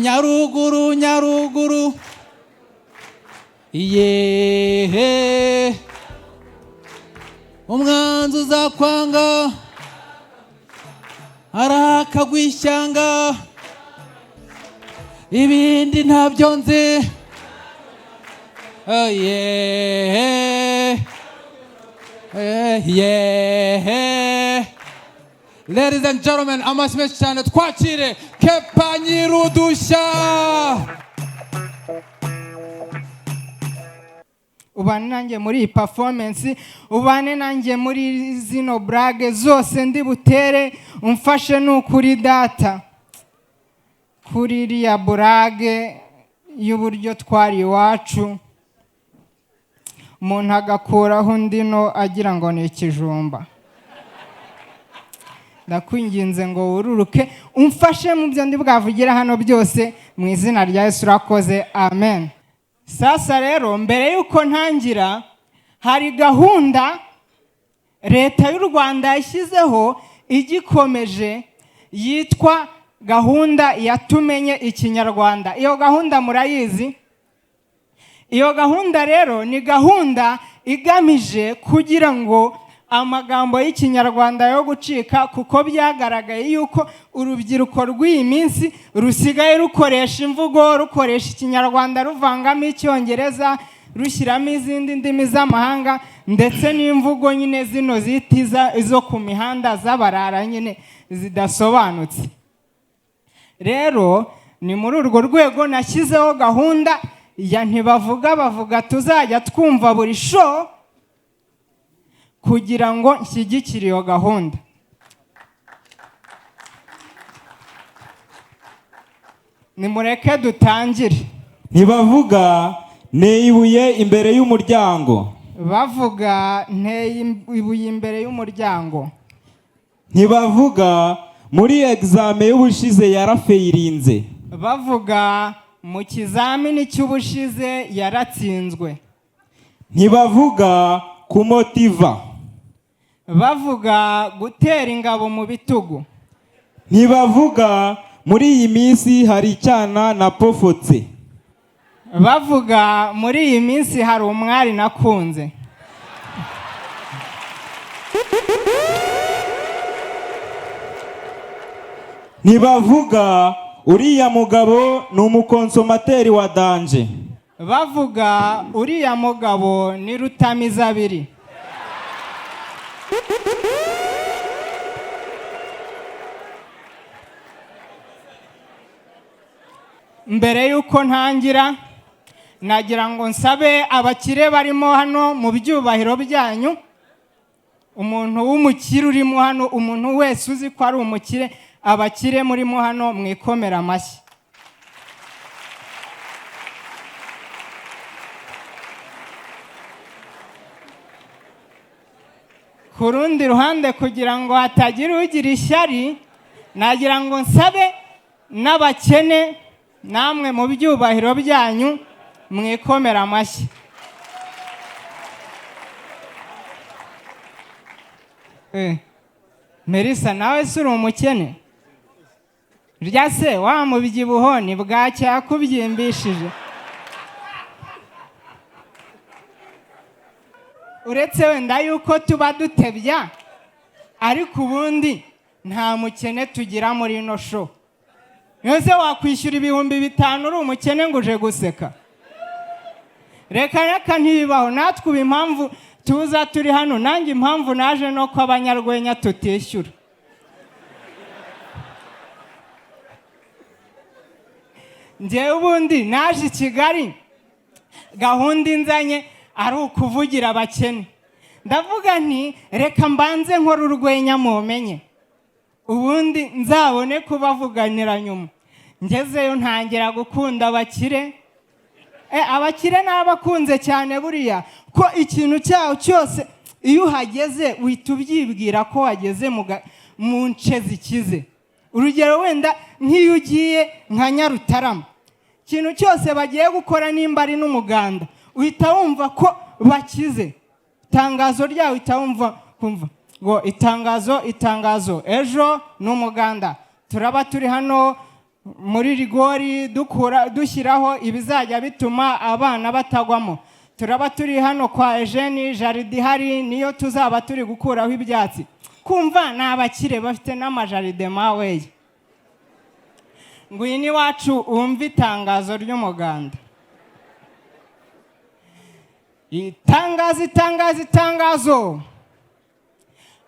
Nyaruguru Nyaruguru Iye umwanzi uzakwanga arakagwishyanga ibindi ntabyo nzi Ladies and gentlemen, amasmeshi cyane twakire Keppa Nyirudushya. Ubane nanjye muri iyi performance, ubane nanjye muri zino brage zose ndi butere, umfashe n'ukuri data kuri iriya brage y'uburyo twari iwacu umuntu agakuraho ndino agira ngo ni ikijumba. Ndakwinginze ngo wururuke umfashe mu byo ndi bwavugira hano byose mu izina rya Yesu urakoze, amen. Sasa rero mbere yuko ntangira, hari gahunda leta y'u Rwanda yashyizeho igikomeje yitwa gahunda yatumenye ikinyarwanda. Iyo gahunda murayizi? Iyo gahunda rero ni gahunda igamije kugira ngo amagambo y'ikinyarwanda yo gucika, kuko byagaragaye yuko urubyiruko rw'iyi minsi rusigaye rukoresha imvugo, rukoresha ikinyarwanda ruvangamo icyongereza, rushyiramo izindi ndimi z'amahanga, ndetse n'imvugo nyine zino zitiza izo ku mihanda z'abarara nyine zidasobanutse. Rero ni muri urwo rwego nashyizeho gahunda ya ntibavuga bavuga, tuzajya twumva buri show kugira ngo nshyigikire iyo gahunda. Nimureke dutangire. Ntibavuga nteye ibuye imbere y'umuryango. Bavuga nteye ibuye imbere y'umuryango. Ntibavuga muri examen y'ubushize yarafeirinze. Bavuga mu kizamini cy'ubushize yaratsinzwe. Ntibavuga kumotiva. Bavuga gutera ingabo mu bitugu. Ntibavuga muri iyi minsi hari icyana napofotse. Bavuga muri iyi minsi hari umwari nakunze. Ntibavuga uriya mugabo ni umukonsomateri wa danje. Bavuga uriya mugabo ni rutamizabiri. Mbere yuko ntangira, nagira ngo nsabe abakire barimo hano mu byubahiro byanyu, umuntu w'umukire urimo hano, umuntu wese uzi ko ari umukire, abakire murimo hano mwikomera amashyi. Ku rundi ruhande, kugira ngo hatagira ugira ishyari, nagira ngo nsabe n'abakene namwe mu byubahiro byanyu mwikomera amashyi. Melissa, nawe si uri umukene? Rya se wa mubyibuho ni bwacya kubyimbishije. Uretse wenda yuko tuba dutebya, ariko ubundi nta mukene tugira muri ino show. Yose wakwishyura 5,000 uri umukene ngo uje guseka? Reka ntibibaho. Natwe ubu impamvu tuza turi hano, nanjye impamvu naje no ko abanyarwenya tutishyura. Njyewe ubundi naje i Kigali, gahunda inzanye ari ukuvugira abakene. Ndavuga nti reka mbanze nkora urwenya mumenye, ubundi nzabone kubavuganira nyuma. Ngezeyo ntangira gukunda abakire. Abakire n'abakunze cyane buriya, ko ikintu cyaho cyose iyo uhageze uhita ubyibwira ko wageze mu nce zikize. Urugero wenda nk'iyo ugiye nka Nyarutarama, ikintu cyose bagiye gukora nimba ari n'umuganda uhita wumva ko bakize. Itangazo ryawe uhita kumva ngo itangazo ejo n'umuganda turaba turi hano muri rigori dushyiraho ibizajya bituma abana batagwamo. Turaba turi hano kwa Eugene jaride ihari niyo tuzaba turi gukuraho ibyatsi. Kumva ni abakire bafite n'amajaride mawe. Ngwini wacu umva itangazo ry'umuganda. Itangazo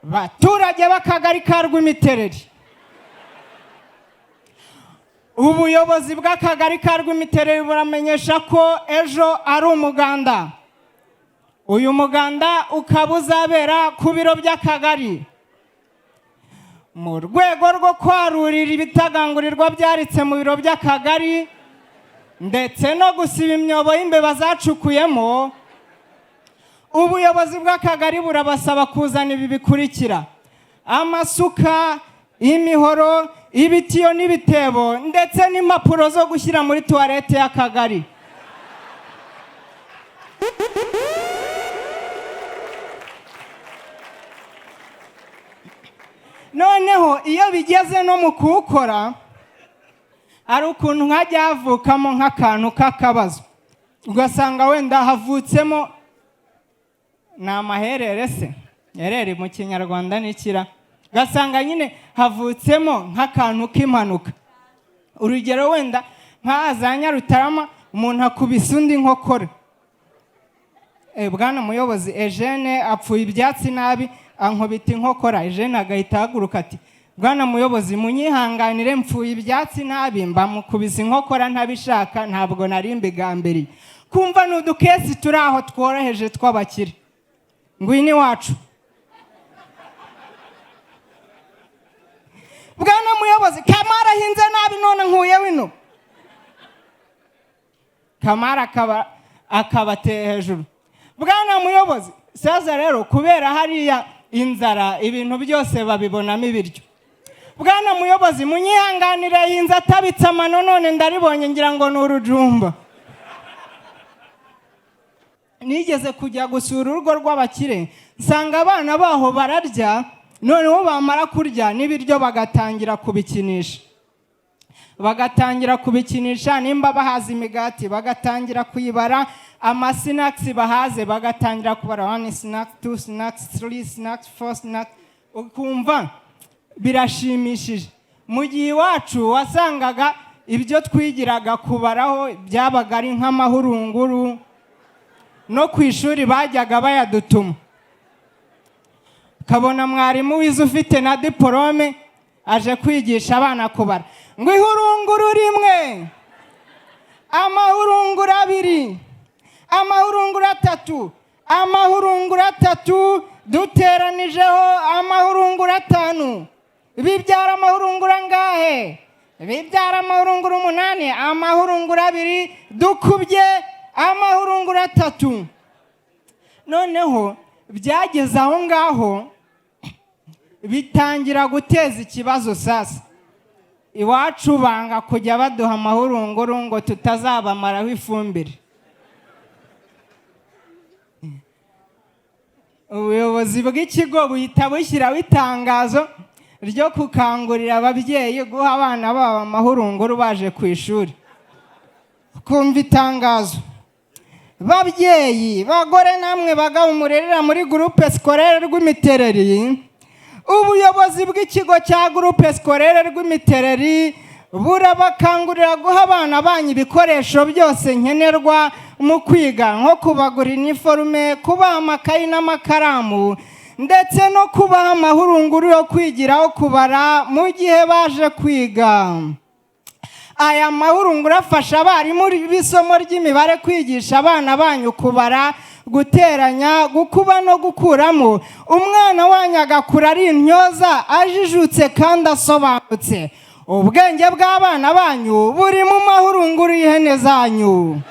baturage b'akagari ka Rwimitereri, ubuyobozi bw'akagari ka Rwimitereri buramenyesha ko ejo ari umuganda. Uyu muganda ukaba uzabera ku biro by'akagari mu rwego rwo kwarurira ibitagangurirwa byaritse mu biro by'akagari ndetse no gusiba imyobo y'imbeba zacukuyemo. Ubuyobozi bw'akagari burabasaba kuzana ibi bikurikira: amasuka, imihoro, ibitiyo n'ibitebo ndetse n'impapuro zo gushyira muri tuwarete y'akagari. Noneho iyo bigeze no mu kuwukora ari ukuntu nkajya havukamo nk'akantu k'akabazo, ugasanga wenda havutsemo ni amaherere se, herere mu kinyarwanda n'ikira, ugasanga nyine havutsemo nk'akantu k'impanuka. Urugero wenda nk'aza Nyarutarama umuntu akubise undi nkokora. Bwana muyobozi Eugene apfuye ibyatsi nabi ankubita inkokora. Eugene agahita ahaguruka ati bwana muyobozi munyihanganire mpfuye ibyatsi nabi mbamukubise inkokora ntabishaka ntabwo nari mbigambiriye. Kumva n'udukesi turi aho tworoheje tw'abakire. Ngwini wacu bwana muyobozi Kamara ahinze nabi none nkuye wino. Kamara akabateye hejuru. Bwana muyobozi saza rero kubera hariya inzara ibintu byose babibonamo ibiryo. Bwana muyobozi munyihanganire hinze atabitse amano none ndaribonye ngira ngo ni urujumba. Nigeze kujya gusura urugo rw'abakire nsanga abana baho bararya, noneho bamara kurya n'ibiryo bagatangira kubikinisha. Nimba bahaza imigati bagatangira kuyibara, amasinakisi bahaze bagatangira kubara 1 snack 2 snacks 3 snacks 4 snacks. Ukumva birashimishije. Mu gihe iwacu wasangaga ibyo twigiraga kubaraho byabaga ari nk'amahurunguru, no ku ishuri bajyaga bayadutuma. Kabona mwarimu wize ufite na diplome aje kwigisha abana kubara ngo ihurunguru rimwe, amahurunguru abiri, amahurunguru atatu, amahurunguru atatu duteranijeho amahurunguru atanu bibyara amahurunguru angahe? Bibyara amahurunguru 8. Amahurunguru abiri dukubye amahurunguru atatu. Noneho byageze aho ngaho bitangira guteza ikibazo. Sasa iwacu banga kujya baduha amahurunguru ngo tutazabamaraho ifumbire. Ubuyobozi bw'ikigo buhita bushyiraho itangazo ryo gukangurira ababyeyi guha abana babo amahurunguru baje ku ishuri. Kumva itangazo: babyeyi bagore namwe bagabo murerera muri groupe scolaire Rwimitereri, ubuyobozi bw'ikigo cya groupe scolaire Rwimitereri burabakangurira guha abana banyu ibikoresho byose nkenerwa mu kwiga, nko kubagura iniforume, kubaha amakayi n'amakaramu ndetse no kubaha amahurunguru yo kwigiraho kubara mu gihe baje kwiga. Aya mahurunguru afasha abarimu b'isomo ry'imibare kwigisha abana banyu kubara, guteranya, gukuba no gukuramo. Umwana wanyu agakura ari intyoza, ajijutse kandi asobanutse. Ubwenge bw'abana banyu buri mu mahurunguru y'ihene zanyu.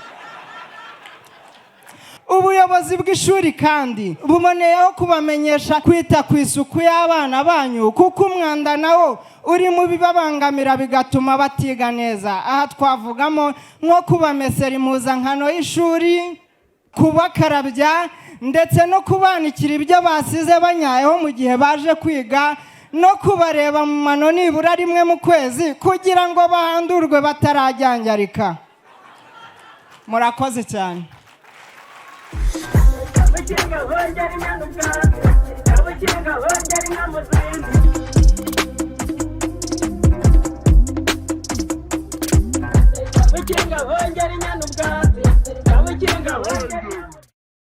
ubuyobozi bw'ishuri kandi buboneyeho kubamenyesha kwita ku isuku y'abana banyu kuko umwanda nawo uri mu bibabangamira bigatuma batiga neza. Aha twavugamo nko kubamesera impuzankano y'ishuri, kubakarabya ndetse no kubanikira ibyo basize banyayeho mu gihe baje kwiga, no kubareba mu mano nibura rimwe mu kwezi kugira ngo bahandurwe batarajyanjarika. Murakoze cyane. Kabukinga